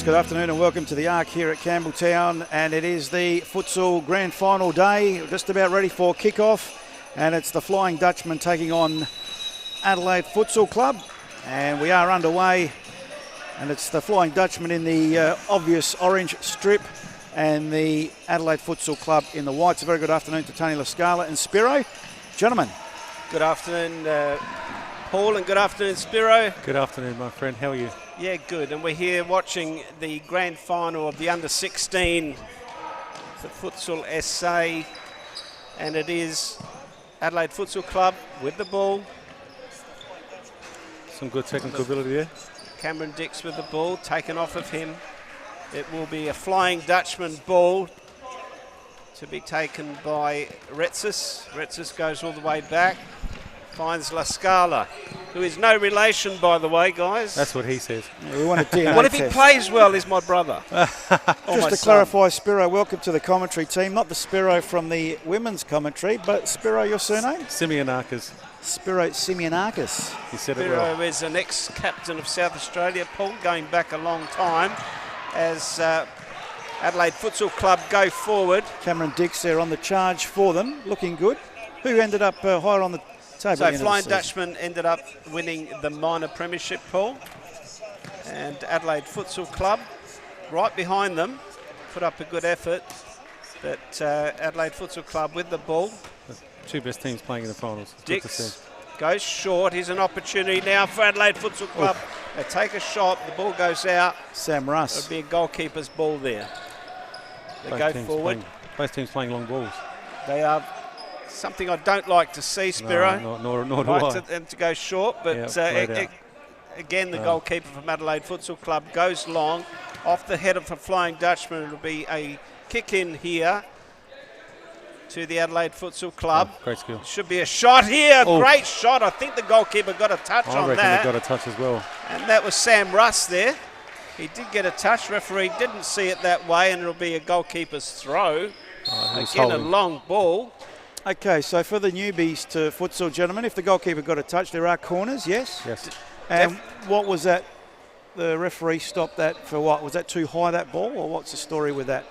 good afternoon and welcome to the Arc here at Campbelltown, and it is the futsal grand final day, just about ready for kick-off, and it's the Flying Dutchman taking on Adelaide Futsal Club, and we are underway, and it's the Flying Dutchman in the obvious orange strip and the Adelaide Futsal Club in the white. It's a very good afternoon to Tony Lascala and Spiro. Gentlemen. Good afternoon, Paul, and good afternoon, Spiro. Good afternoon, my friend. How are you? Yeah, good. And we're here watching the grand final of the under-16 the Futsal SA, and it is Adelaide Futsal Club with the ball. Some good technical ability there. Cameron Dix with the ball, taken off of him. It will be a Flying Dutchman ball to be taken by Retsis. Retsis goes all the way back, finds Lascala, who is no relation, by the way, guys. That's what he says. Yeah, we want a DNA What if he plays well? He's my brother. Just to clarify, Spiro, welcome to the commentary team. Not the Spiro from the women's commentary, but Spiro, your surname? Simeonakis. Spiro Simeonakis. He said it well. Spiro is an ex-captain of South Australia, Paul, going back a long time, as Adelaide Futsal Club go forward. Cameron Dix there on the charge for them, looking good. Who ended up higher on the table? So Flying Dutchman ended up winning the minor premiership, Paul, and Adelaide Futsal Club right behind them put up a good effort, but Adelaide Futsal Club with the ball. The two best teams playing in the finals. Dix goes short. Here's an opportunity now for Adelaide Futsal Club. They take a shot, the ball goes out. Sam Russ. It'll be a goalkeeper's ball there. They go forward. Both teams playing long balls. They are something I don't like to see, Spiro. No, nor do I. Them to go short, but again, the goalkeeper from Adelaide Futsal Club goes long off the head of a Flying Dutchman. It'll be a kick in here to the Adelaide Futsal Club. Great skill. Should be a shot here. Great shot. I think the goalkeeper got a touch on that. I reckon they got a touch as well. And that was Sam Russ there. He did get a touch. Referee didn't see it that way, and it'll be a goalkeeper's throw. Again, a long ball. Okay, so for the newbies to futsal, gentlemen, if the goalkeeper got a touch, there are corners, yes? Yes. And what was that? The referee stopped that for what? Was that too high, that ball, or what's the story with that?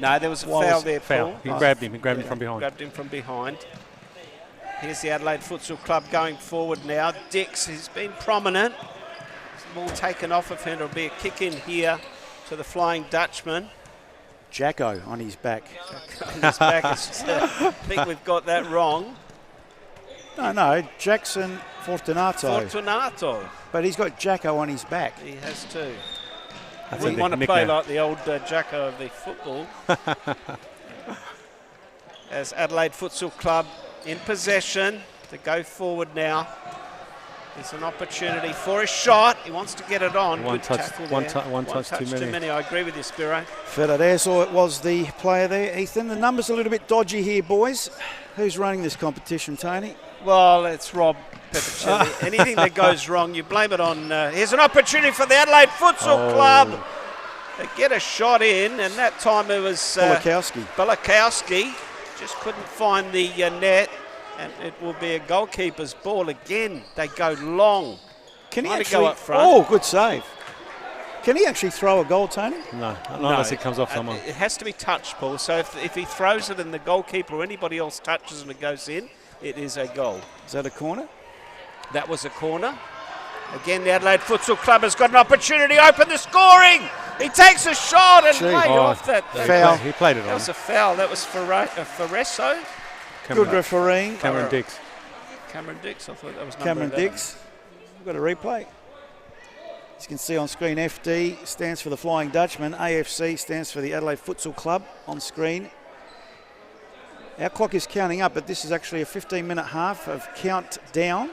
No, there was a foul there, Paul. He grabbed him. He grabbed him from behind. Grabbed him from behind. Here's the Adelaide Futsal Club going forward now. Dix has been prominent. Ball taken off of him. It'll be a kick in here to the Flying Dutchman. Jacko on his back. On his back. I think we've got that wrong. No, Jackson Fortunato. Fortunato. But he's got Jacko on his back. He has too. I That's wouldn't want to play like the old Jacko of the football. As Adelaide Futsal Club in possession to go forward now. It's an opportunity for a shot. He wants to get it on. One Good touch, tackle one touch too many. I agree with you, Spiro. Federaso, it was the player there, Ethan. The numbers a little bit dodgy here, boys. Who's running this competition, Tony? Well, it's Rob Peppercelli. Anything that goes wrong, you blame it on. Here's an opportunity for the Adelaide Futsal Club. They get a shot in, and that time it was Belakowski. Just couldn't find the net. And it will be a goalkeeper's ball again. They go long. Can he actually go up front? Oh, good save. Can he actually throw a goal, Tony? No, unless it comes off someone. It has to be touched, Paul. So if he throws it and the goalkeeper or anybody else touches and it goes in, it is a goal. Is that a corner? That was a corner. Again, the Adelaide Futsal Club has got an opportunity to open the scoring. He takes a shot and way off that. Foul. He played it on. That was a foul. That was Ferreso. Good refereeing. Cameron Dix. Cameron Dix, I thought that was number Cameron 11. Dix. We've got a replay. As you can see on screen, FD stands for the Flying Dutchman. AFC stands for the Adelaide Futsal Club on screen. Our clock is counting up, but this is actually a 15-minute half of countdown.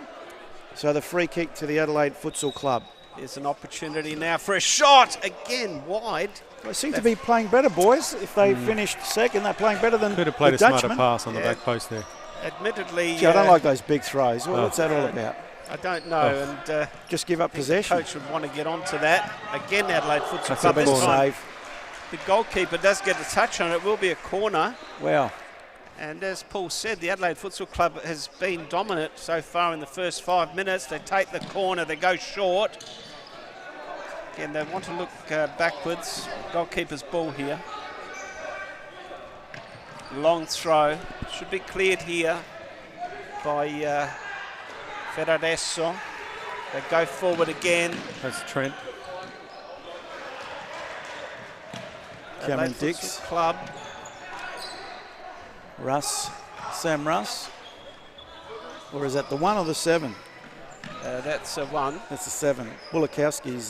So the free kick to the Adelaide Futsal Club. There's an opportunity now for a shot. Again, wide. They seem to be playing better, boys. If they finished second, they're playing better than Could have played the a smarter Dutchman. pass on the back post there. Admittedly, Gee, I don't like those big throws. What's that all about? I don't know. And just give up possession. The coach would want to get onto that. Again, Adelaide Futsal Club this time. Save. The goalkeeper does get a touch on it. It will be a corner. Wow. And as Paul said, the Adelaide Futsal Club has been dominant so far in the first 5 minutes. They take the corner, they go short. Again, they want to look backwards. Goalkeeper's ball here. Long throw. Should be cleared here by Ferraresso. They go forward again. That's Trent. Cameron Dix. Club. Sam Russ. Or is that the 1 or the 7? That's a 1. That's a 7. Bulakowski's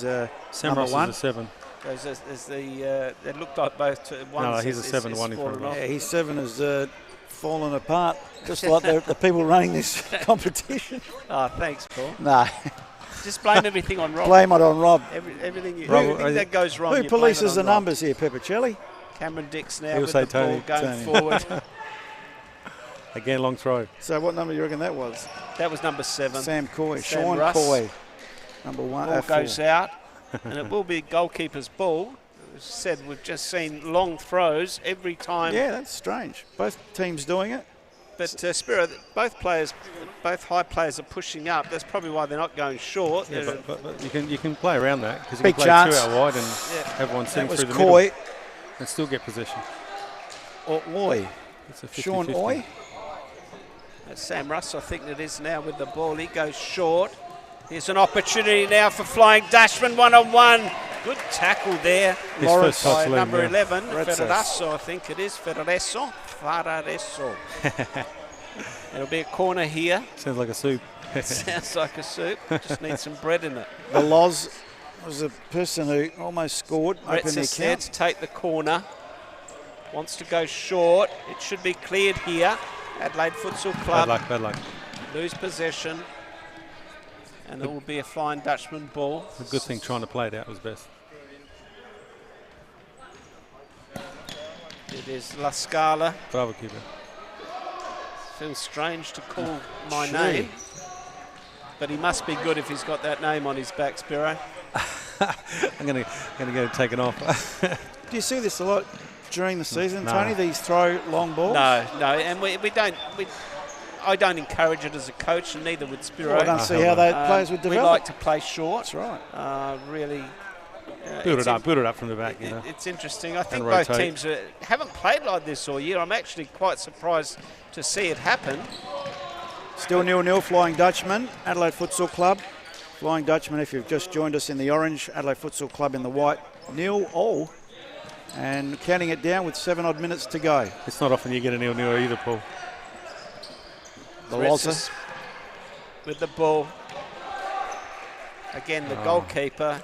Sam number Russ 1. is a 7. As they looked like both ones. No, he's a 7, 1 in front of him. Yeah, his 7 has fallen apart, just like the people running this competition. Oh, thanks, Paul. No. Just blame everything on Rob. Blame it on Rob. Everything Rob, that goes wrong. Who polices the numbers here, Peppercelli? Cameron Dix now He'll with say the ball Tony. going forward. Again, long throw. So what number do you reckon that was? That was number 7. Sam Coy. Sam Sean Russ. Coy. Number 1. Ball goes out, and it will be goalkeeper's ball. As said, we've just seen long throws every time. Yeah, that's strange. Both teams doing it. But Spiro, both high players are pushing up. That's probably why they're not going short. Yeah, but you can play around that because you Big can play chance. 2 out wide and have one sitting through the Coy. middle and still get possession. Or Oy. It's a 50-50. Sean Oy. That's Sam Russ, I think it is now with the ball. He goes short. Here's an opportunity now for Flying Dutchman, 1-on-1. Good tackle there. His Lawrence first touch by number lead, 11, Ferraresso. Ferraresso, I think it is. Ferraresso. It'll be a corner here. Sounds like a soup. Sounds like a soup. Just needs some bread in it. The Loz was a person who almost scored. Opened the Retzis there account. to take the corner. Wants to go short. It should be cleared here. Adelaide Futsal Club. Bad luck. Lose possession. And it will be a Flying Dutchman ball. It's a good thing trying to play it out was best. It is La Scala. Bravo, keeper. Feels strange to call my Gee. name. But he must be good if he's got that name on his back, Spiro. I'm gonna go take it off. Do you see this a lot during the season, No. Tony? These throw long balls? No, and we don't. I don't encourage it as a coach, and neither would Spiro. Well, I don't see how they players would We develop. like to play short. That's right. Really. Build it up from the back, you know. It's interesting. I think And both rotate. teams haven't played like this all year. I'm actually quite surprised to see it happen. Still 0-0, Flying Dutchman, Adelaide Futsal Club. Flying Dutchman, if you've just joined us in the orange, Adelaide Futsal Club in the white, 0-0. And counting it down with 7 odd minutes to go. It's not often you get a 0-0 either, Paul. The Loza. Retzis with the ball. Again, the goalkeeper,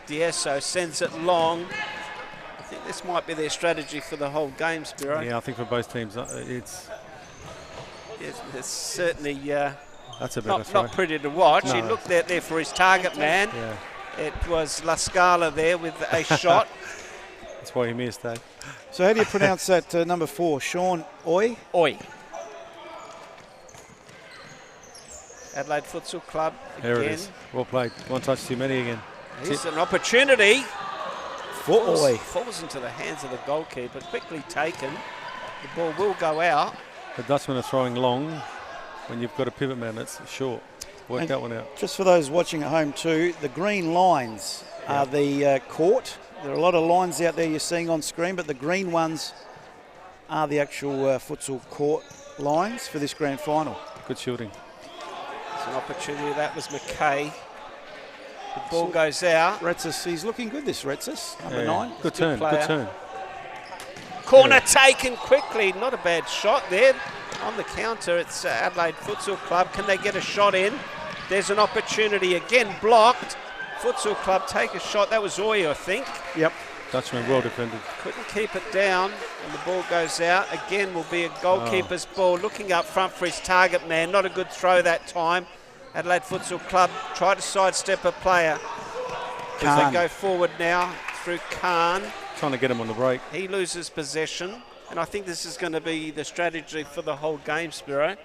Diesso, sends it long. I think this might be their strategy for the whole game, Spiro. Yeah, I think for both teams, It's certainly that's a better throw. not pretty to watch. No. He looked out there for his target man. Yeah, It was La Scala there with a shot. that's why he missed that. So how do you pronounce that number 4, Sean Oy? Oi. Adelaide Futsal Club again. There it is. Well played. One touch too many again. Here's an opportunity. For Oy. Falls into the hands of the goalkeeper. Quickly taken. The ball will go out. The Dutchmen are throwing long when you've got a pivot man that's short. Work that one out. Just for those watching at home too, the green lines are the court. There are a lot of lines out there you're seeing on screen, but the green ones are the actual futsal court lines for this grand final. Good shooting. It's an opportunity. That was McKay. The ball goes out. Retzis, he's looking good, this Retzis, number 9. Good turn, player. good turn. Corner taken quickly. Not a bad shot there. On the counter, it's Adelaide Futsal Club. Can they get a shot in? There's an opportunity again, blocked. Futsal Club take a shot. That was Oy, I think. Yep. Dutchman well defended. Couldn't keep it down, and the ball goes out. Again will be a goalkeeper's ball. Looking up front for his target man. Not a good throw that time. Adelaide Futsal Club try to sidestep a player. As they go forward now through Khan. Trying to get him on the break. He loses possession, and I think this is going to be the strategy for the whole game, Spiro.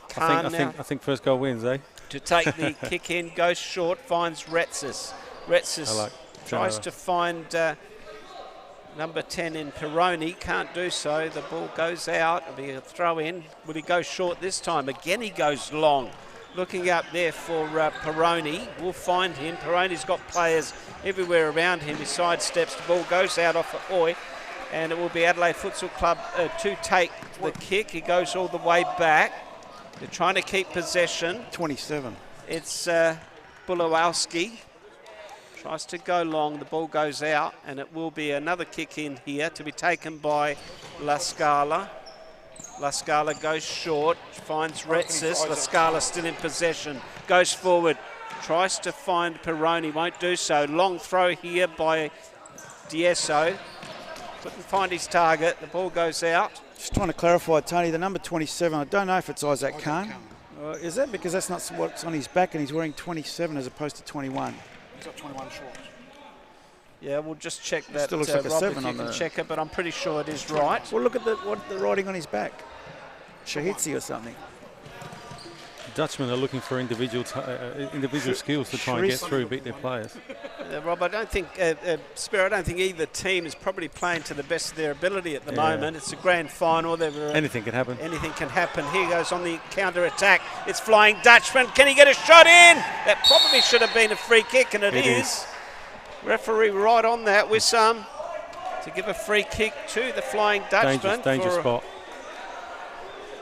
Khan I think first goal wins, eh? to take the kick in, goes short, finds Retzis. Retzis tries to find number 10 in Peroni, can't do so. The ball goes out, it'll be a throw in. Will he go short this time? Again he goes long. looking up there for Peroni. We'll find him. Peroni's got players everywhere around him. He sidesteps, the ball goes out off of Oi, and it will be Adelaide Futsal Club to take the kick. He goes all the way back. They're trying to keep possession. 27. It's Bulawowski. Tries to go long, the ball goes out, and it will be another kick in here to be taken by La Scala. La Scala goes short, finds Retsis. La Scala still in possession, goes forward, tries to find Peroni, won't do so. Long throw here by Diesso. Couldn't find his target, the ball goes out. Just trying to clarify, Tony, the number 27, I don't know if it's Isaac Khan. Is that because that's not what's on his back and he's wearing 27 as opposed to 21? He's got 21 shorts. Yeah, we'll just check that. Still looks like a Rob, 7 if you on can the... check it, but I'm pretty sure it is right. Well, look at the writing on his back. Shahitsi or something. Dutchmen are looking for individual skills to try and get through, beat their players. Rob, I don't think, Spiro, I don't think either team is probably playing to the best of their ability at the moment. It's a grand final. Anything can happen. Anything can happen. Here goes on the counter-attack. It's Flying Dutchman. Can he get a shot in? That probably should have been a free kick, and it is. Referee right on that with some to give a free kick to the Flying Dutchman. Dangerous spot.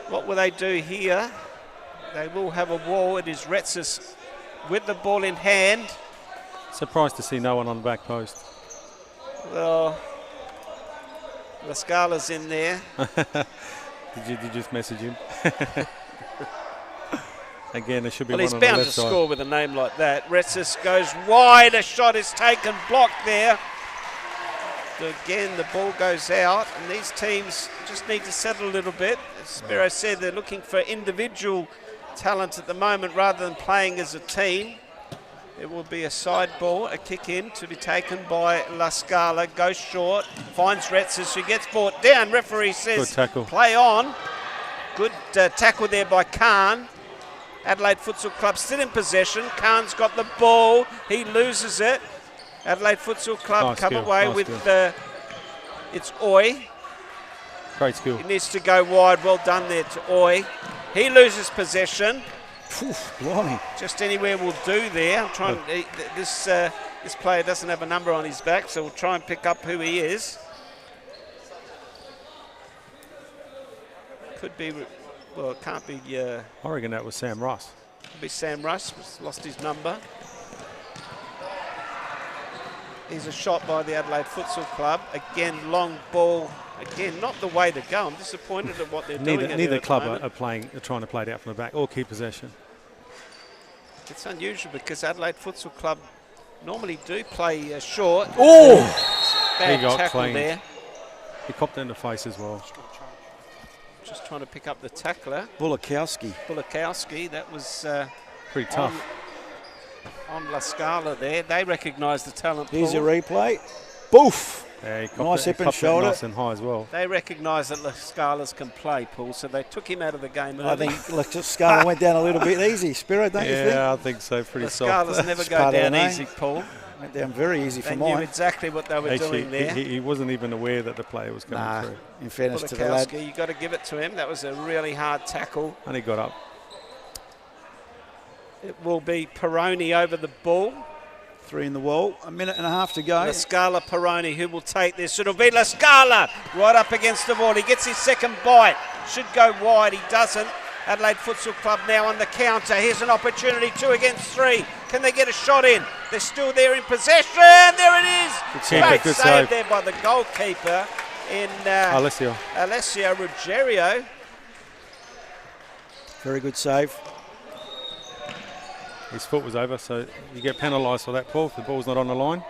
What will they do here? They will have a wall. It is Retsis with the ball in hand. Surprised to see no one on the back post. Well, La Scala's in there. Did you just message him? Again, there should be well, one he's on the bound left to side. score with a name like that. Retsis goes wide. A shot is taken, blocked there. Again, the ball goes out, and these teams just need to settle a little bit. As Spiro said, they're looking for individual talent at the moment rather than playing as a team. It will be a side ball, a kick in to be taken by La Scala. Goes short, finds Retsis, who gets brought down. Referee says, good tackle. Play on. Good tackle there by Khan. Adelaide Futsal Club still in possession. Khan's got the ball. He loses it. Adelaide Futsal Club come away with it's Oi. Great skill. He needs to go wide. Well done there to Oi. He loses possession. Blimey. Just anywhere will do there. I'm trying. This player doesn't have a number on his back, so we'll try and pick up who he is. Could be. Well, it can't be. I reckon that was Sam Russ. Could be Sam Russ. Lost his number. Here's a shot by the Adelaide Futsal Club. Again, long ball. Again, not the way to go. I'm disappointed at what they're doing. Neither club are trying to play it out from the back or keep possession. It's unusual because Adelaide Futsal Club normally do play short. Oh! Bad he got tackle cleaned. there. He copped it in the face as well. Just trying to pick up the tackler. Bulakowski. That was pretty tough. On La Scala there. They recognise the talent pool. Here's a replay. Boof! Yeah, nice hip and shoulder. Nice and high as well. They recognise that La Scala's can play, Paul, so they took him out of the game early. I think La Scala went down a little bit easy. Spiro, don't you think? Yeah, I think so. Pretty soft. La Scala's never go down easy, Paul. Went down very easy for They mine. knew exactly what they were doing there. He wasn't even aware that the player was coming through. In fairness to the lad. You've got to give it to him. That was a really hard tackle. And he got up. It will be Peroni over the ball. 3 in the wall. A minute and a half to go. La Scala Peroni, who will take this. It'll be La Scala right up against the wall. He gets his second bite. Should go wide. He doesn't. Adelaide Futsal Club now on the counter. Here's an opportunity, 2 against 3. Can they get a shot in? They're still there in possession. There it is. Great save there by the goalkeeper in Alessio Ruggiero. Very good save. His foot was over, so you get penalised for that, Paul, if the ball's not on the line.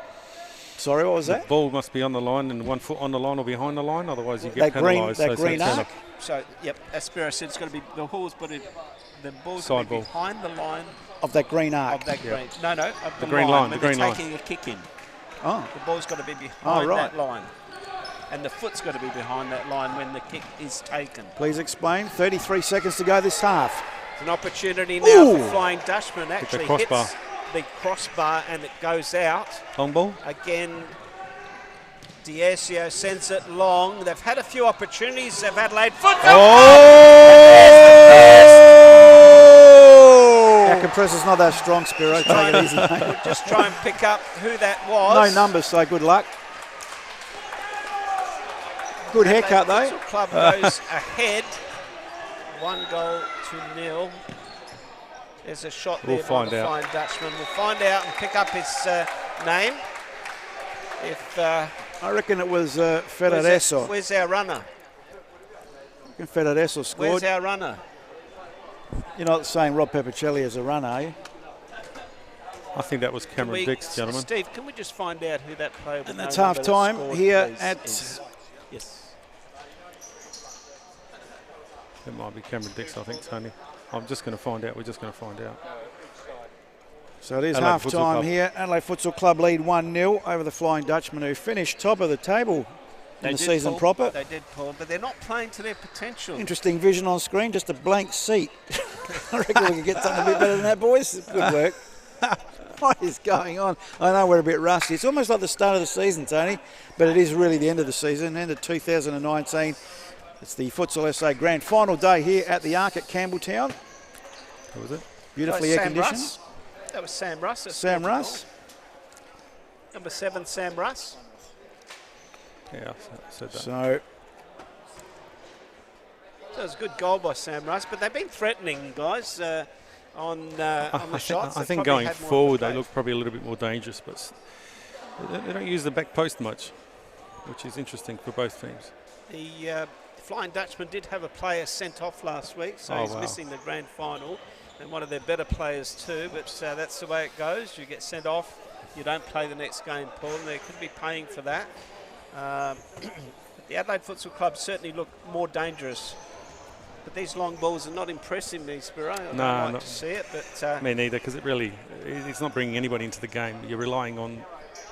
Sorry, what was that? The ball must be on the line and 1 foot on the line or behind the line, otherwise you get penalised. That green arc? So, yep, as Spiro said, it's got to be the ball's got to be behind the line. Of that green arc? Of that green. No, of the green line. The green line. Taking a kick in. Oh. The ball's got to be behind that line. And the foot's got to be behind that line when the kick is taken. Please explain. 33 seconds to go this half. It's an opportunity now for Flying Dutchman. Actually hits the crossbar and it goes out. Long ball. Again, Diesso sends it long. They've had a few opportunities. They've Adelaide Futsal. Oh! press is not that strong, Spiro. Take it easy, mate. We'll just try and pick up who that was. No numbers, so good luck. Good haircut, though. Futsal Club goes ahead. 1-0. There's a shot there by the Flying Dutchman. We'll find out and pick up his name. If I reckon it was Federaso. Where's our runner? I reckon Federaso scored. Where's our runner? You're not saying Rob Peppicelli as a runner, are you? I think that was Cameron Dix, gentlemen. Steve, can we just find out who that player was? And that's half time here at. Yes. It might be Cameron Dix, I think, Tony. I'm just going to find out. We're just going to find out. So it is half time here. Adelaide Futsal Club lead 1-0 over the Flying Dutchman, who finished top of the table in the season proper. They did, Paul, but they're not playing to their potential. Interesting vision on screen, just a blank seat. I reckon we can get something a bit better than that, boys. Good work. What is going on? I know we're a bit rusty. It's almost like the start of the season, Tony, but it is really the end of the season, end of 2019. It's the Futsal SA Grand Final day here at the Arc at Campbelltown. Who was it? Beautifully air-conditioned. That was Sam Russ. Sam Russ. Number 7, Sam Russ. Yeah, I said that. So it was a good goal by Sam Russ, but they've been threatening, guys, on the shots. I think going forward they look probably a little bit more dangerous, but they don't use the back post much, which is interesting for both teams. The Flying Dutchman did have a player sent off last week, so he's missing the grand final, and one of their better players too, but that's the way it goes. You get sent off, you don't play the next game, Paul, and they could be paying for that. The Adelaide Futsal Club certainly look more dangerous, but these long balls are not impressing me, Spiro. I'd like to see it, but me neither, because it's not bringing anybody into the game. You're relying on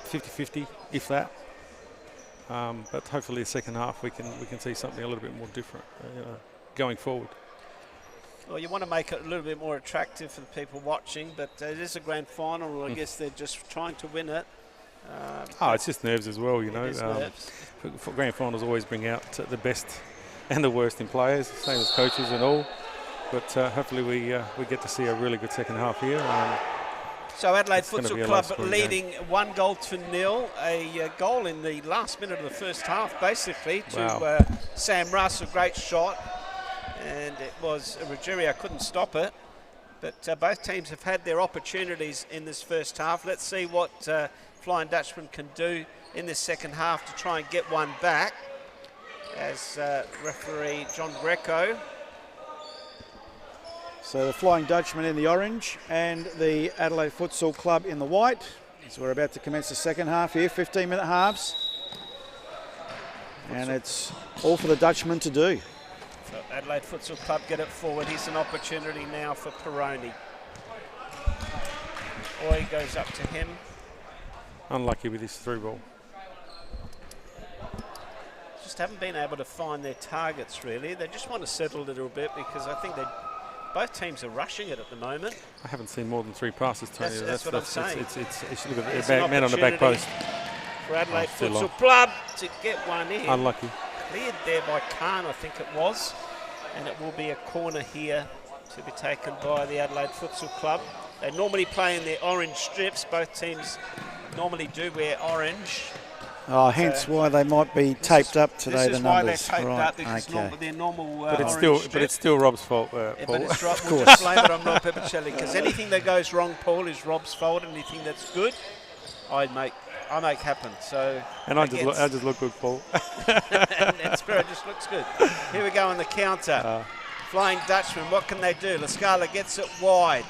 50-50, if that. But hopefully the second half we can see something a little bit more different going forward. Well, you want to make it a little bit more attractive for the people watching, but it is a grand final. I guess they're just trying to win it. It's just nerves as well, you know. For grand finals always bring out the best and the worst in players, same as coaches and all. But hopefully we get to see a really good second half here. So Adelaide Futsal Club leading 1-0. A goal in the last minute of the first half, basically, to Sam Russ, a great shot. And it was Ruggiero couldn't stop it. But both teams have had their opportunities in this first half. Let's see what Flying Dutchman can do in this second half to try and get one back. As referee John Greco. So the Flying Dutchman in the orange and the Adelaide Futsal Club in the white. So we're about to commence the second half here, 15-minute halves. And it's all for the Dutchman to do. So Adelaide Futsal Club get it forward. Here's an opportunity now for Peroni. Oi goes up to him. Unlucky with his through ball. Just haven't been able to find their targets, really. They just want to settle a little bit because I think both teams are rushing it at the moment. I haven't seen more than 3 passes, Tony. That's what I'm saying. It's look at the man on the back post. For Adelaide Futsal Club to get one in. Unlucky. Cleared there by Khan, I think it was. And it will be a corner here to be taken by the Adelaide Futsal Club. They normally play in their orange strips. Both teams normally do wear orange. Hence why they might be taped up today. This is why they're taped up, because they're normal but it's still Rob's fault, Paul. But it's Rob. We'll just blame it on Rob Peppicelli, because anything that goes wrong, Paul, is Rob's fault. Anything that's good, I make happen. So I just look good, Paul. and Spirit just looks good. Here we go on the counter. Flying Dutchman. What can they do? La Scala gets it wide.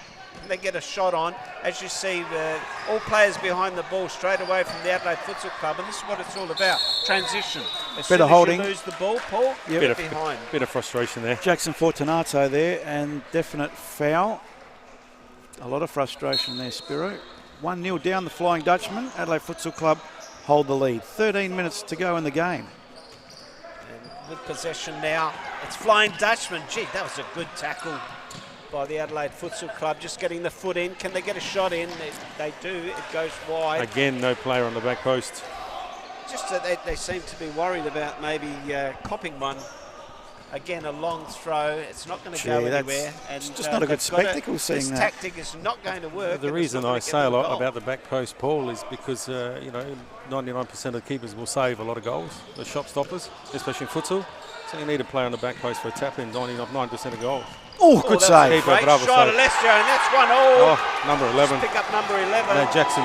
They get a shot on. As you see, all players behind the ball straight away from the Adelaide Futsal Club, and this is what it's all about, transition. As soon as you lose the ball, Paul, get behind. Bit of frustration there. Jackson Fortunato there, and definite foul. A lot of frustration there, Spiro. 1-0 down the Flying Dutchman. Adelaide Futsal Club hold the lead. 13 minutes to go in the game. And with possession now, it's Flying Dutchman. Gee, that was a good tackle by the Adelaide Futsal Club, just getting the foot in. Can they get a shot in? They do. It goes wide. Again, no player on the back post. Just that they seem to be worried about maybe copping one Again, a long throw. It's not going to go anywhere. And it's just not a good spectacle seeing that. This tactic is not going to work. The reason I say a lot about the back post, Paul, is because, 99% of keepers will save a lot of goals, the shot stoppers, especially in futsal. So you need to play on the back post for a tap-in, 99% of goals. Oh, good save. Great shot of Alessio, and that's 1-0. Number 11. Pick up number 11. No, Jackson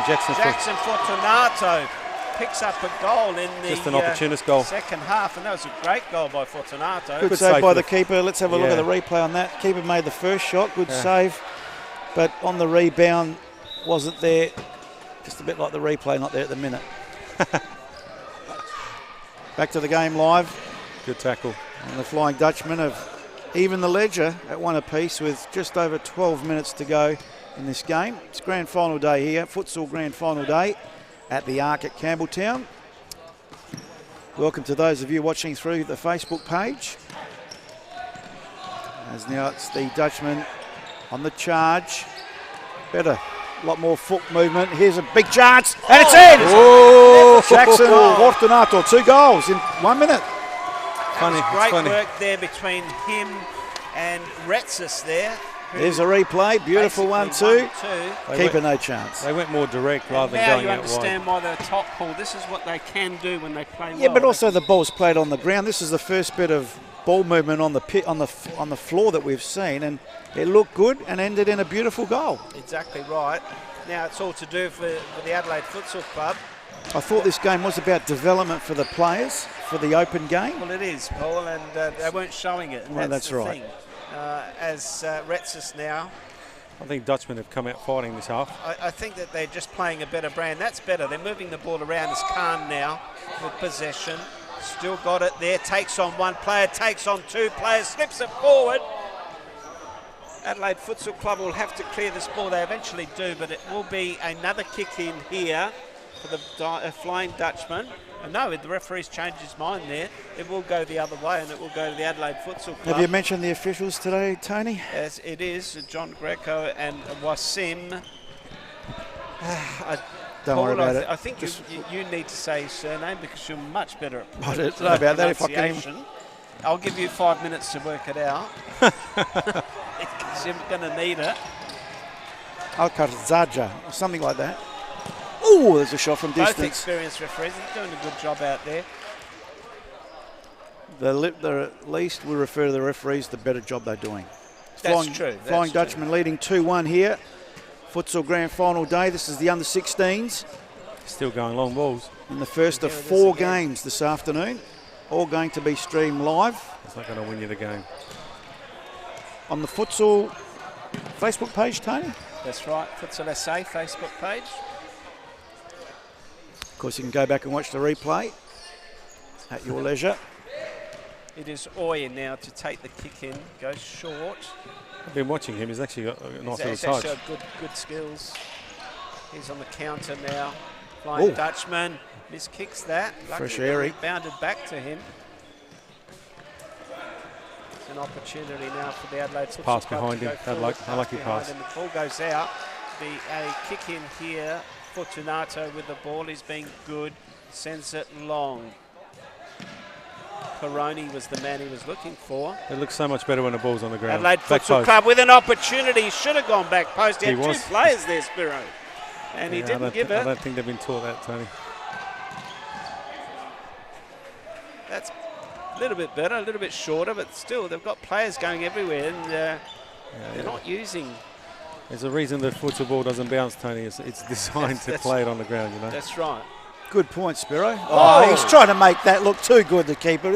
Fortunato picks up a goal in the just an opportunist goal. Second half, and that was a great goal by Fortunato. Good save by the keeper. Let's have a look at the replay on that. Keeper made the first shot, good save, but on the rebound wasn't there. Just a bit like the replay, not there at the minute. Back to the game live. Good tackle. And the Flying Dutchman have even the ledger at one apiece with just over 12 minutes to go in this game. It's grand final day here, futsal grand final day at the Arc at Campbelltown. Welcome to those of you watching through the Facebook page. As now it's the Dutchman on the charge. Better, a lot more foot movement. Here's a big chance, and it's in! Oh, Jackson Fortunato, 2 goals in 1 minute. Great work there between him and Retsis there. There's a replay, beautiful 1-2. Keeper no chance. They went more direct rather than going out wide. Now you understand why they're top, Paul. This is what they can do when they play well. Yeah, but also the ball's played on the ground. This is the first bit of ball movement on the pit, on the floor that we've seen, and it looked good and ended in a beautiful goal. Exactly right. Now it's all to do for the Adelaide Futsal Club. I thought this game was about development for the players for the open game. Well, it is, Paul, and they weren't showing it. And well, that's right. Thing. As Retsis now. I think Dutchmen have come out fighting this half. I think that they're just playing a better brand. That's better. They're moving the ball around as Khan now with possession. Still got it there. Takes on one player, takes on 2 players, slips it forward. Adelaide Futsal Club will have to clear this ball. They eventually do, but it will be another kick in here for the Flying Dutchman. No, the referee's changed his mind there. It will go the other way, and it will go to the Adelaide Futsal Club. Have you mentioned the officials today, Tony? Yes, it is John Greco and Wasim. Don't worry about it. I think you need to say his surname because you're much better at I don't know about that if I can. I'll give you 5 minutes to work it out. Because you're going to need it. Alcarzaja, or something like that. Oh, there's a shot from distance. Both experienced referees are doing a good job out there. At least we refer to the referees, the better job they're doing. That's true. Flying Dutchman leading 2-1 here. Futsal grand final day. This is the under-16s. Still going long balls. In the first of 4 games this afternoon. All going to be streamed live. It's not going to win you the game. On the Futsal Facebook page, Tony? That's right. Futsal SA Facebook page. Of course, you can go back and watch the replay at your leisure. It is Oya now to take the kick in, goes short. I've been watching him. He's actually got a nice little touch. He's actually got good skills. He's on the counter now. Flying Dutchman miskicks that. Fresh airy. Bounded back to him. It's an opportunity now for the Adelaide Futsal Pass Club behind to him. go Unlucky pass. And the ball goes out. A kick in here. Fortunato with the ball. He's being good. Sends it long. Peroni was the man he was looking for. It looks so much better when the ball's on the ground. Adelaide Futsal Club with an opportunity. He should have gone back post. He had 2 players there, Spiro. And he didn't give it. I don't think they've been taught that, Tony. That's a little bit better, a little bit shorter, but still they've got players going everywhere and they're not using. There's a reason the futsal ball doesn't bounce, Tony. It's designed to play it on the ground, you know. That's right. Good point, Spiro. Oh, he's trying to make that look too good, the keeper.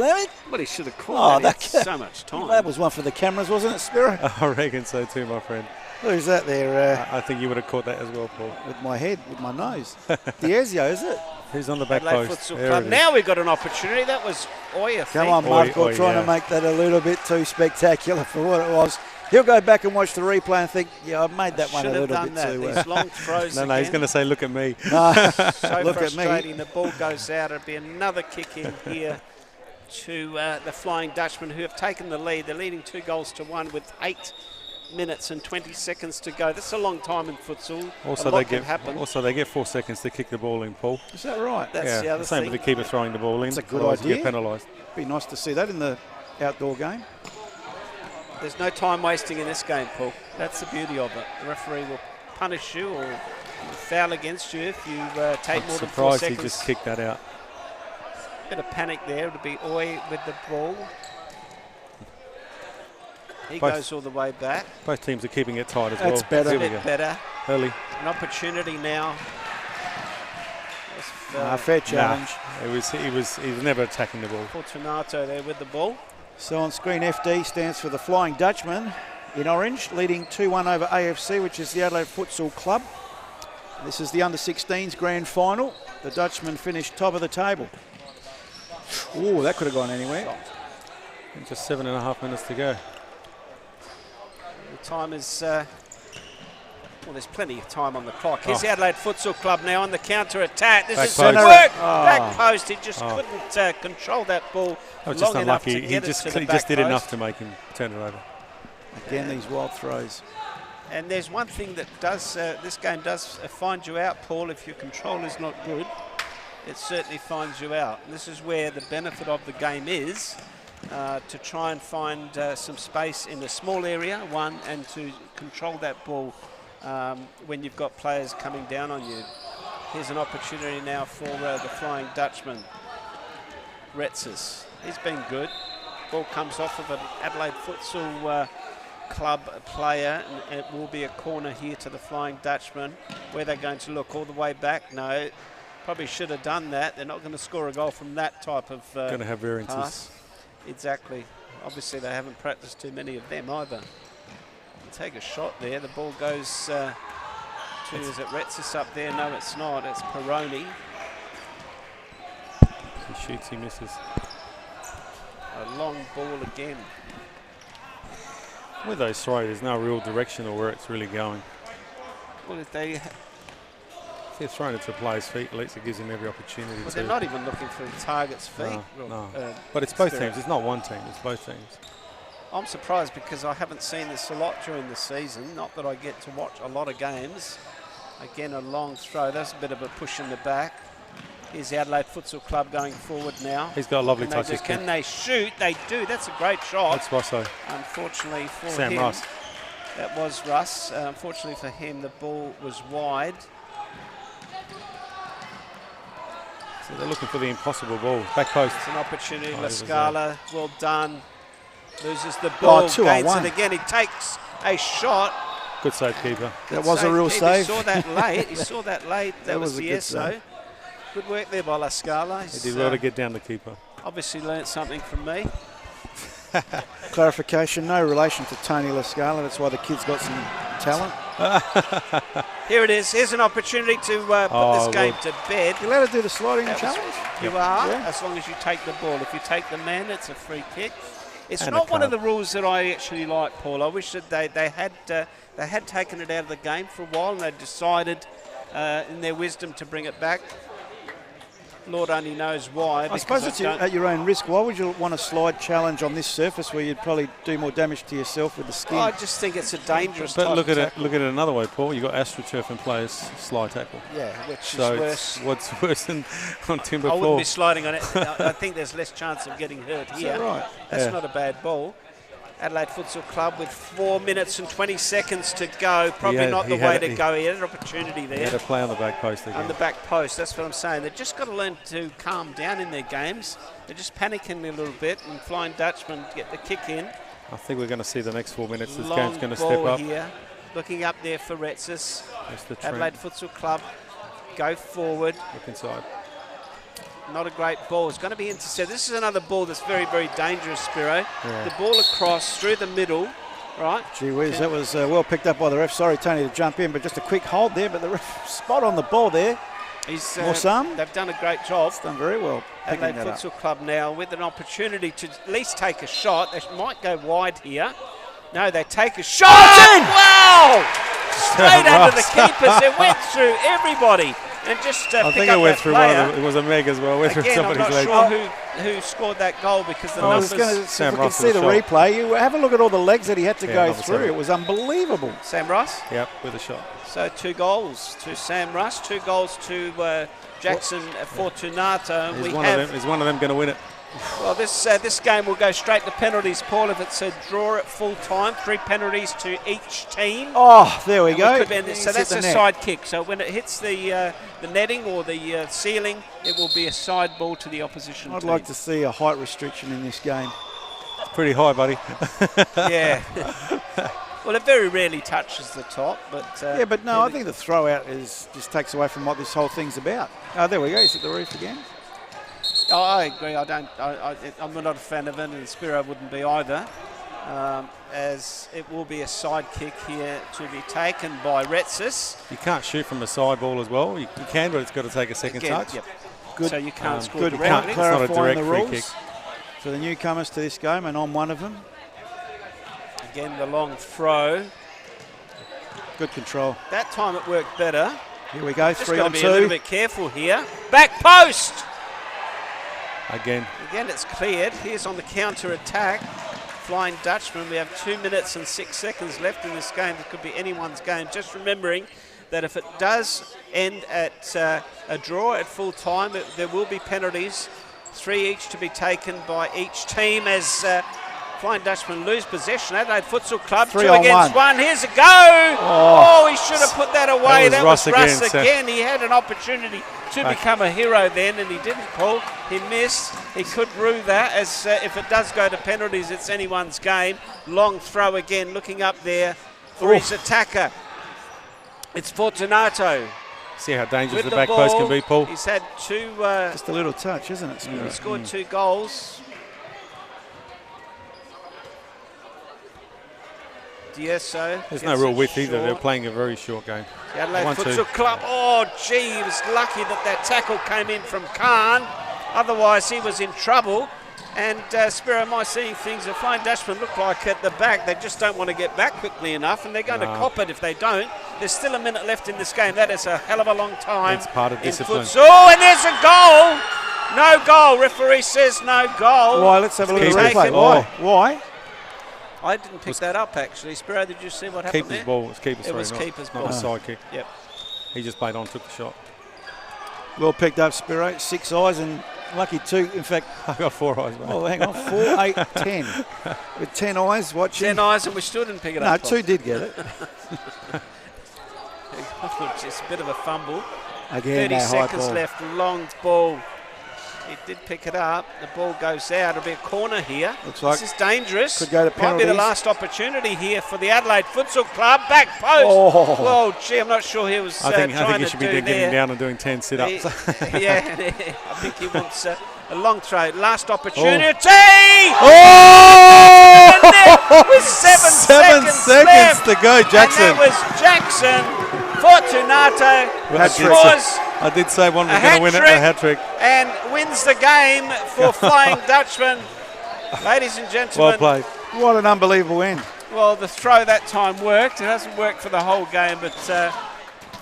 But he should have caught that. So much time. That was one for the cameras, wasn't it, Spiro? I reckon so too, my friend. Who's that there? I think you would have caught that as well, Paul. With my head, with my nose. Diezio, is it? Who's on the back Adelaide post? Futsal Club. Now we've got an opportunity. That was Oya. Come on, Marco, trying to make that a little bit too spectacular for what it was. He'll go back and watch the replay and think, yeah, I've made that one a little bit too. These long throws. No, he's going to say, look at me. No, so look frustrating. at me. The ball goes out. It'll be another kick in here to the Flying Dutchman, who have taken the lead. They're leading 2-1 with 8 minutes and 20 seconds to go. That's a long time in futsal. Also, they get 4 seconds to kick the ball in, Paul. Is that right? That's the other same thing. with the keeper throwing the ball in. That's a good idea. Get penalised. Be nice to see that in the outdoor game. There's no time wasting in this game, Paul. That's the beauty of it. The referee will punish you or foul against you if you take more than 4 seconds. He just kicked that out. Bit of panic there. It'll be Oi with the ball. He goes all the way back. Both teams are keeping it tight as well. That's better. A bit better. Early. An opportunity now. Fair challenge. He was never attacking the ball. Fortunato there with the ball. So on screen, FD stands for the Flying Dutchman in orange, leading 2-1 over AFC, which is the Adelaide Futsal Club. This is the under-16s grand final. The Dutchman finished top of the table. Ooh, that could have gone anywhere. And just 7.5 minutes to go. The time is, well, there's plenty of time on the clock. Here's the Adelaide Futsal Club now on the counter-attack. This is good work. Back post. He just couldn't control that ball long enough to get it to the back post. He just did enough to make him turn it over. Again, these wild throws. And there's one thing that does, this game does find you out, Paul, if your control is not good. It certainly finds you out. And this is where the benefit of the game is, to try and find some space in a small area, one, and to control that ball when you've got players coming down on you. Here's an opportunity now for the Flying Dutchman. Retzis, he's been good. Ball comes off of an Adelaide Futsal Club player, and it will be a corner here to the Flying Dutchman. Where they're going to look all the way back? No, probably should have done that. They're not going to score a goal from that type of going to have variances. Pass. Exactly. Obviously, they haven't practiced too many of them either. Take a shot there. The ball goes to, is it Retzis up there? No, it's not. It's Peroni. He shoots, he misses. A long ball again. With those throws, there's no real direction or where it's really going. Well, if they're throwing it to a player's feet, at least it gives him every opportunity. Well, they're not even looking for the target's feet. No. But it's both teams. It's not one team. It's both teams. I'm surprised because I haven't seen this a lot during the season. Not that I get to watch a lot of games. Again, a long throw. That's a bit of a push in the back. Here's the Adelaide Futsal Club going forward now. He's got a lovely touch. Can they shoot? They do. That's a great shot. That's Russo. Unfortunately for Sam him. Russ. That was Russ. Unfortunately for him, the ball was wide. So they're looking for the impossible ball. Back post. It's an opportunity. La Scala, well done. Loses the ball. Gains it again. He takes a shot. Good save, keeper. That was a real save. He saw that late. He saw that late. That was the ESO. Good work there by La Scala. He did well to get down the keeper. Obviously learnt something from me. Clarification, no relation to Tony La Scala. That's why the kid's got some talent. Here it is. Here's an opportunity to put this game to bed. You're allowed to do the sliding challenge? You are, as long as you take the ball. If you take the man, it's a free kick. It's not one of the rules that I actually like, Paul. I wish that they had taken it out of the game for a while and they decided in their wisdom to bring it back. Lord only knows why. I suppose it's at your own risk. Why would you want a slide challenge on this surface where you'd probably do more damage to yourself with the skin? I just think it's a dangerous But look at it another way, Paul. You've got AstroTurf and players slide tackle. Yeah, which is worse. What's worse than on timber floor? I floor? wouldn't be sliding on it. I think there's less chance of getting hurt here. Is that right? That's not a bad ball. Adelaide Futsal Club with 4 minutes and 20 seconds to go. Probably not the way to go. He had an opportunity there. He had a play on the back post again. On the back post, that's what I'm saying. They've just got to learn to calm down in their games. They're just panicking a little bit, and Flying Dutchman get the kick in. I think we're going to see the next 4 minutes. This Long game's going to step up. Here. Looking up there for Retzis. Adelaide Futsal Club go forward. Look inside. Not a great ball. It's going to be intercepted. This is another ball that's very, very dangerous, Spiro. Yeah. The ball across through the middle, right? Gee whiz, that was well picked up by the ref. Sorry, Tony, to jump in, but just a quick hold there. But the ref spot on the ball there. They've done a great job. It's done very well. Adelaide Futsal Club now with an opportunity to at least take a shot. They might go wide here. No, they take a shot. Wow! Straight under the keepers. It went through everybody. And just I think it went through it was a meg as well. Again, I'm not sure who scored that goal because the numbers... If we can see the replay, you have a look at all the legs that he had to go through. It was unbelievable. Sam Russ? Yep, with a shot. So 2 goals to Sam Russ, 2 goals to Jackson Fortunato. Is one of them going to win it? Well, this game will go straight to penalties, Paul, if it's a draw at full time. 3 penalties to each team. Oh, there we go. So that's a side kick. So when it hits the netting or the ceiling, it will be a side ball to the opposition team. I'd like to see a height restriction in this game. It's pretty high, buddy. Yeah. Well, it very rarely touches the top, but... yeah, but no, I think the throw out just takes away from what this whole thing's about. Oh, there we go. He's at the roof again. Oh, I agree. I'm not a fan of it, and Spiro wouldn't be either. As it will be a side kick here to be taken by Retsis. You can't shoot from a side ball as well. You can, but it's got to take a second touch. Yep. Good. So you can't score good. directly. It's not a direct the free rules kick. for the newcomers to this game, and I'm one of them. Again, the long throw. Good control. That time it worked better. Here we go, Just 3 got on to 2. be a little bit careful here. Back post! Again, it's cleared. Here's on the counter-attack. Flying Dutchman. We have 2 minutes and 6 seconds left in this game. It could be anyone's game. Just remembering that if it does end at a draw at full time, there will be penalties. 3 each to be taken by each team as Flying Dutchman lose possession. Adelaide Futsal Club, 3 2 on against 1. 1. Here's a go. Oh, he should have put that away. That was Russ again. He had an opportunity to become a hero then, and he didn't, Paul. He missed. He could rue that, as if it does go to penalties, it's anyone's game. Long throw again, looking up there for his attacker. It's Fortunato. see how dangerous With the back post can be, Paul. He's had 2... just a little touch, isn't it, Spirit? He scored 2 goals. Diesso. There's no real width either. They're playing a very short game. The Adelaide Futsal Club. Oh, gee, he was lucky that tackle came in from Khan. Otherwise, he was in trouble. And Spiro, am I seeing things? The Flying Dutchman look like at the back. They just don't want to get back quickly enough, and they're going to cop it if they don't. There's still a minute left in this game. That is a hell of a long time. It's part of discipline. Oh, and there's a goal. No goal. Referee says no goal. Why? Let's have a look at the replay. Why? I didn't pick that up, actually. Spiro, did you see what happened there? Ball. It was keeper's It was not, keeper's ball. not a side kick. Yep. He just played on, took the shot. Well picked up, Spiro. 6 eyes and lucky 2. In fact, I got 4 eyes, mate. oh, hang on. 4, 8, 10. With 10 eyes watching. 10 eyes, and we still didn't pick it up. No, 2 did get it. Just a bit of a fumble. Again, 30 no seconds ball. left. Long ball. He did pick it up. The ball goes out. It'll be a corner here. Looks like this is dangerous. could go to Might be penalties. the last opportunity here for the Adelaide Futsal Club. Back post. Oh. Well, gee, I'm not sure he was I think he to should be do getting there. down and doing 10 sit-ups. Yeah, I think he wants a long throw. Last opportunity. Oh! With 7 seconds left. to go, Jackson. And that was Jackson. Fortunato scores I did say one was going to win it, a hat-trick. and wins the game for Flying Dutchman. Ladies and gentlemen. Well played. What an unbelievable end. Well, the throw that time worked. It hasn't worked for the whole game, but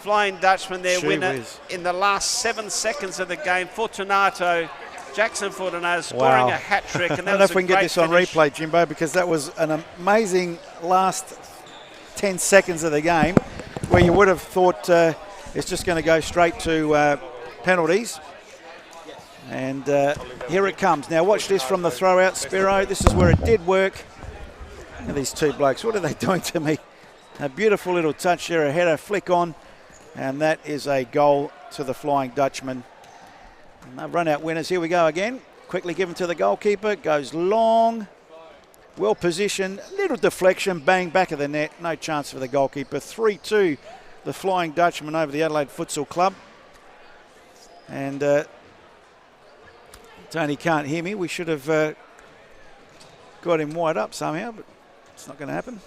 Flying Dutchman, their winner in the last 7 seconds of the game. Fortunato, Jackson Fortunato scoring a hat-trick. And I don't know if we can get this on replay, Jimbo, because that was an amazing last 10 seconds of the game where you would have thought it's just going to go straight to penalties. And here it comes. Now watch this from the throw out, Spiro. This is where it did work. And these 2 blokes, what are they doing to me? A beautiful little touch there, a header flick on. And that is a goal to the Flying Dutchman. And they've run out winners. Here we go again. Quickly given to the goalkeeper. Goes long. Well positioned. Little deflection. Bang, back of the net. No chance for the goalkeeper. 3-2. The Flying Dutchman over the Adelaide Futsal Club. And Tony can't hear me. We should have got him wired up somehow, but it's not going to happen.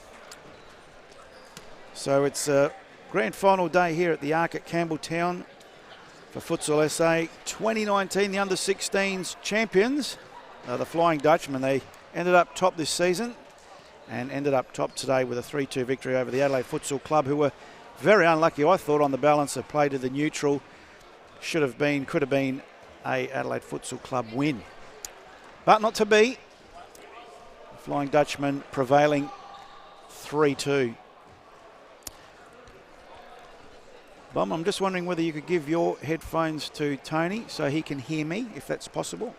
So it's grand final day here at the Arc at Campbelltown for Futsal SA. 2019, the under-16s champions, the Flying Dutchman. They ended up top this season and ended up top today with a 3-2 victory over the Adelaide Futsal Club, who were very unlucky, I thought, on the balance of play to the neutral. Could have been a Adelaide Futsal Club win. But not to be. Flying Dutchman prevailing 3-2. Bum, I'm just wondering whether you could give your headphones to Tony so he can hear me, if that's possible.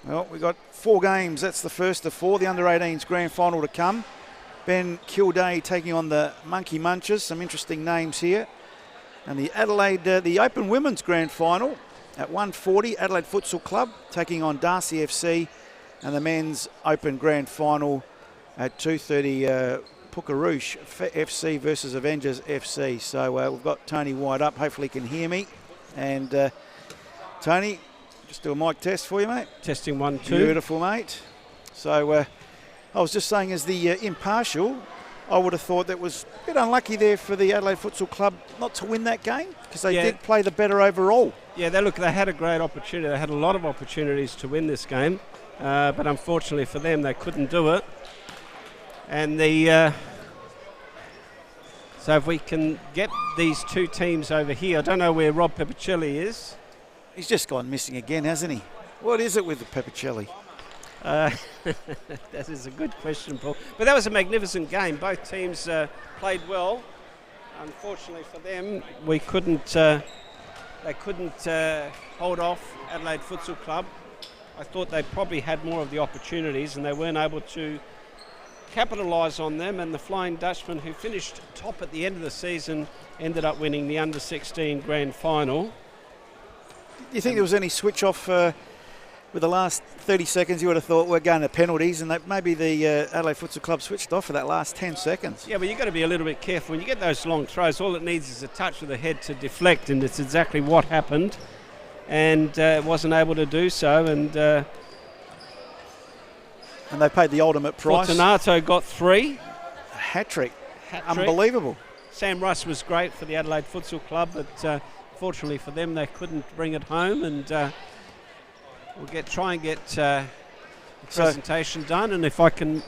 And, well, we've got 4 games. That's the first of 4. The under-18s grand final to come. Ben Kilday taking on the Monkey Munchers. Some interesting names here. And the Adelaide, the Open Women's Grand Final at 1:40, Adelaide Futsal Club taking on Darcy FC. And the Men's Open Grand Final at 2:30, Pukerouche FC versus Avengers FC. So we've got Tony White up. Hopefully he can hear me. And Tony, just do a mic test for you, mate. Testing 1, 2. Beautiful, mate. So I was just saying, as the impartial, I would have thought that was a bit unlucky there for the Adelaide Futsal Club not to win that game, because they did play the better overall. Yeah, they had a great opportunity. They had a lot of opportunities to win this game, but unfortunately for them, they couldn't do it. And so if we can get these 2 teams over here, I don't know where Rob Peppicelli is. He's just gone missing again, hasn't he? What is it with the Peppicelli? That is a good question, Paul. But that was a magnificent game. Both teams played well. Unfortunately for them, they couldn't hold off Adelaide Futsal Club. I thought they probably had more of the opportunities and they weren't able to capitalise on them. And the Flying Dutchman, who finished top at the end of the season, ended up winning the under-16 grand final. Do you think there was any switch off with the last 30 seconds? You would have thought we're going to penalties, and that maybe the Adelaide Futsal Club switched off for that last 10 seconds. Yeah, but you've got to be a little bit careful. When you get those long throws, all it needs is a touch with the head to deflect, and it's exactly what happened. And wasn't able to do so, and they paid the ultimate price. Fortunato got 3. A hat-trick. Unbelievable. Sam Russ was great for the Adelaide Futsal Club, but fortunately for them, they couldn't bring it home, and we'll try and get the presentation done. And if I can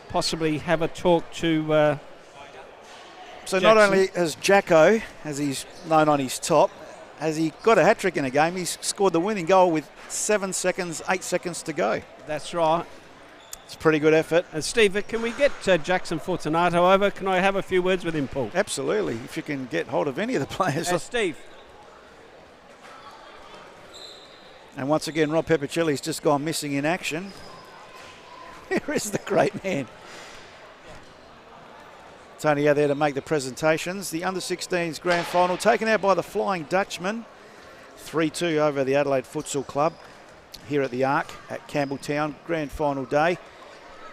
possibly have a talk to so Jackson. Not only has Jacko, as he's known on his top, has he got a hat-trick in a game, he's scored the winning goal with 8 seconds to go. That's right. It's a pretty good effort. And Steve, can we get Jackson Fortunato over? Can I have a few words with him, Paul? Absolutely, if you can get hold of any of the players. Steve. And once again, Rob Peppicelli's just gone missing in action. Where is the great man? Tony out there to make the presentations. The under-16s grand final taken out by the Flying Dutchman. 3-2 over the Adelaide Futsal Club here at the Arc at Campbelltown. Grand final day.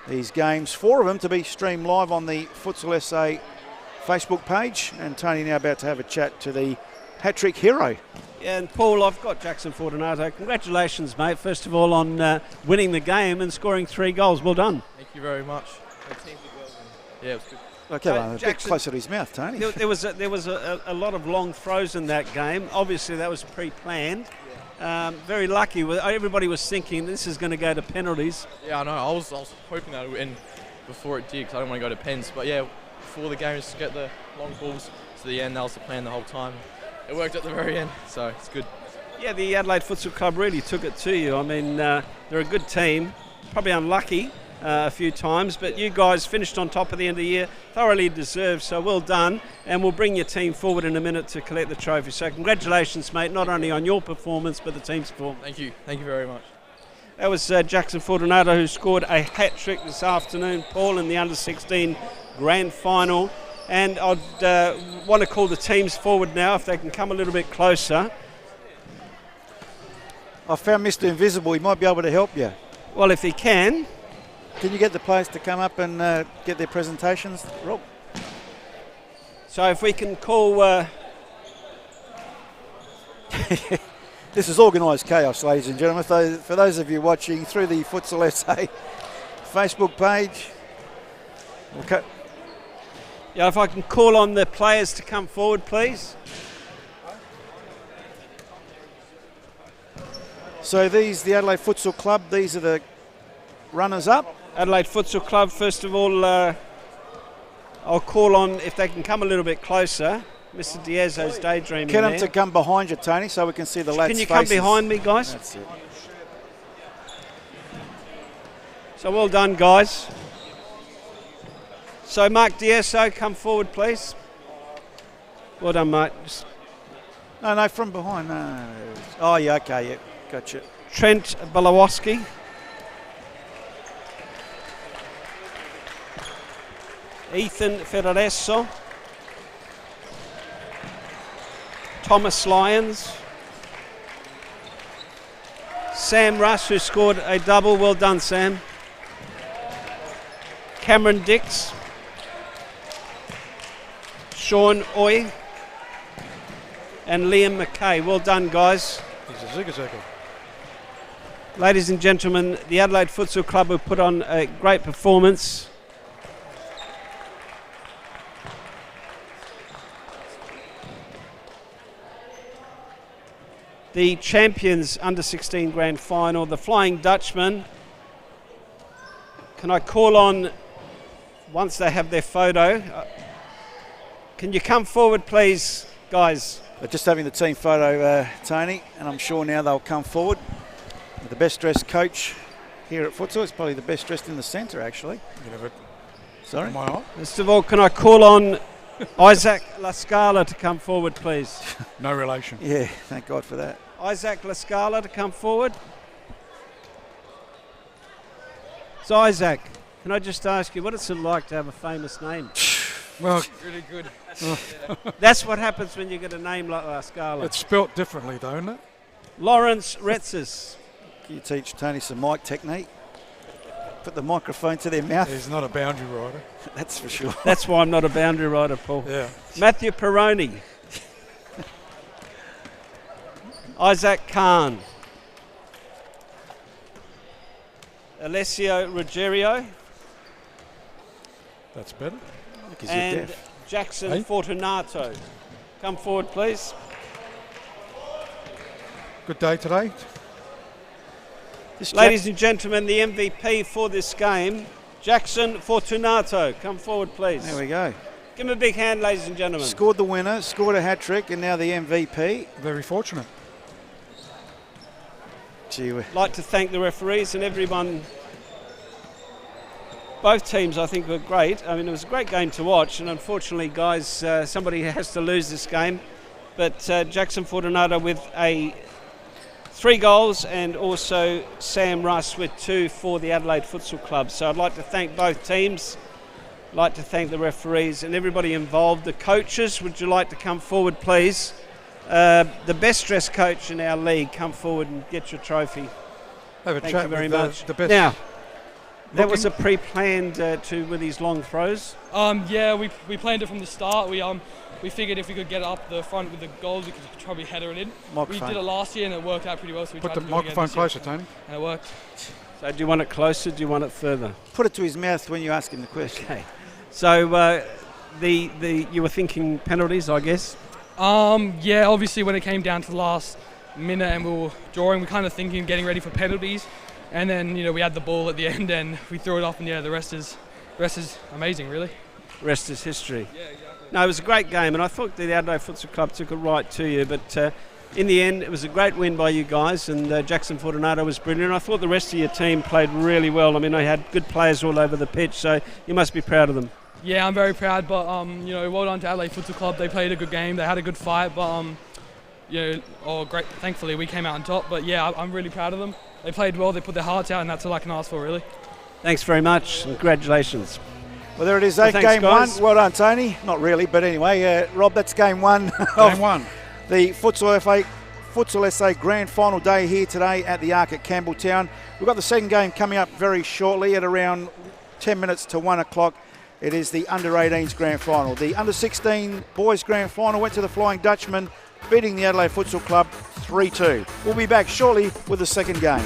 These games, 4 of them, to be streamed live on the Futsal SA Facebook page. And Tony now about to have a chat to the hat-trick hero. Yeah, and Paul, I've got Jackson Fortunato. Congratulations, mate, first of all, on winning the game and scoring 3 goals. Well done. Thank you very much. Yeah, it was good. Okay, a bit closer to his mouth, Tony. There was a lot of long throws in that game. Obviously, that was pre-planned. Very lucky. Everybody was thinking this is going to go to penalties. Yeah, I know. I was hoping that it would end before it did, because I don't want to go to pens. But yeah, before the game, just to get the long balls to the end. That was the plan the whole time. It worked at the very end, so it's good. Yeah, the Adelaide Futsal Club really took it to you. I mean, they're a good team. Probably unlucky a few times, but you guys finished on top at the end of the year, thoroughly deserved, so well done, and we'll bring your team forward in a minute to collect the trophy. So congratulations, mate, not only on your performance but the team's performance. Thank you very much. That was Jackson Fortunato, who scored a hat-trick this afternoon, Paul, in the under-16 grand final. And I'd want to call the teams forward now, if they can come a little bit closer. I found Mr. Invisible. He might be able to help you. Well, if he can. Can you get the players to come up and get their presentations, Rob? So if we can call... This is organised chaos, ladies and gentlemen. For those of you watching through the Futsal SA Facebook page. Okay. Yeah, if I can call on the players to come forward, please. So the Adelaide Futsal Club, these are the runners-up. Adelaide Futsal Club, first of all, I'll call on, if they can come a little bit closer, Mr. Diazzo's daydreaming Get them there. to come behind you, Tony, so we can see the lads' faces. Can you come behind me, guys? That's it. So well done, guys. So Mark Diazzo, come forward, please. Well done, mate. No, from behind. No. Oh, yeah, okay, yeah, gotcha. Trent Balawoski. Ethan Ferraresso. Thomas Lyons. Sam Russ, who scored a double. Well done, Sam. Cameron Dix. Sean Oy. And Liam McKay. Well done, guys. He's a zigzagger. Ladies and gentlemen, the Adelaide Futsal Club have put on a great performance. The champions under-16 grand final, the Flying Dutchman. Can I call on, once they have their photo, can you come forward please, guys? They're just having the team photo, Tony, and I'm sure now they'll come forward. The best dressed coach here at Futsal is probably the best dressed in the centre, actually. Sorry? First of all, can I call on Isaac Lascala to come forward, please? No relation. Yeah, thank God for that. Isaac Lascala to come forward. So, Isaac, can I just ask you, what is it like to have a famous name? Well, Really good. That's what happens when you get a name like Lascala. it's spelt differently, though, isn't it? Lawrence Retzis. Can you teach Tony some mic technique? Put the microphone to their mouth. He's not a boundary rider. That's for sure. That's why I'm not a boundary rider, Paul. Yeah. Matthew Peroni. Isaac Khan. Alessio Ruggiero. That's better. Because you're And deaf. Jackson Hey? Fortunato. Come forward, please. Good day today. This Ladies and gentlemen, the MVP for this game, Jackson Fortunato. Come forward, please. There we go. Give him a big hand, ladies and gentlemen. Scored the winner, scored a hat trick, and now the MVP. Very fortunate. Gee, I'd like to thank the referees and everyone. Both teams, I think, were great. I mean, it was a great game to watch, and unfortunately, guys, somebody has to lose this game. But Jackson Fortunato with 3 goals, and also Sam Russ with 2 for the Adelaide Futsal Club. So I'd like to thank both teams. I'd like to thank the referees and everybody involved. The coaches, would you like to come forward, please? The best dressed coach in our league, come forward and get your trophy. Have a Thank chat you very with much. The best. Now, that was a pre-planned with these long throws. Yeah, we planned it from the start. We figured if we could get up the front with the goals, we could probably header it in. Microphone. We did it last year and it worked out pretty well. So we Put tried the to do it again microphone this year, closer, Tony. and it worked. So do you want it closer? Do you want it further? Put it to his mouth when you ask him the question. Okay. So you were thinking penalties, I guess. Yeah, obviously when it came down to the last minute and we were drawing, we kind of thinking getting ready for penalties, and then we had the ball at the end and we threw it off, and the rest is amazing, really. Rest is history. Yeah, exactly. No, it was a great game, and I thought the Adelaide Futsal Club took it right to you, but in the end it was a great win by you guys, and Jackson Fortunato was brilliant. I thought the rest of your team played really well. I mean, they had good players all over the pitch, so you must be proud of them. Yeah, I'm very proud, but well done to Adelaide Futsal Club. They played a good game. They had a good fight, but great. Thankfully, we came out on top. But yeah, I'm really proud of them. They played well. They put their hearts out, and that's all I can ask for, really. Thanks very much. Congratulations. Well, there it is, Well, thanks, game guys. 1. Well done, Tony. Not really, but anyway, Rob, that's game 1. Game 1. The Futsal SA Grand Final day here today at the Arc at Campbelltown. We've got the second game coming up very shortly at around 10 minutes to 1 o'clock. It is the Under-18s Grand Final. The Under-16 Boys Grand Final went to the Flying Dutchman, beating the Adelaide Futsal Club 3-2. We'll be back shortly with the second game.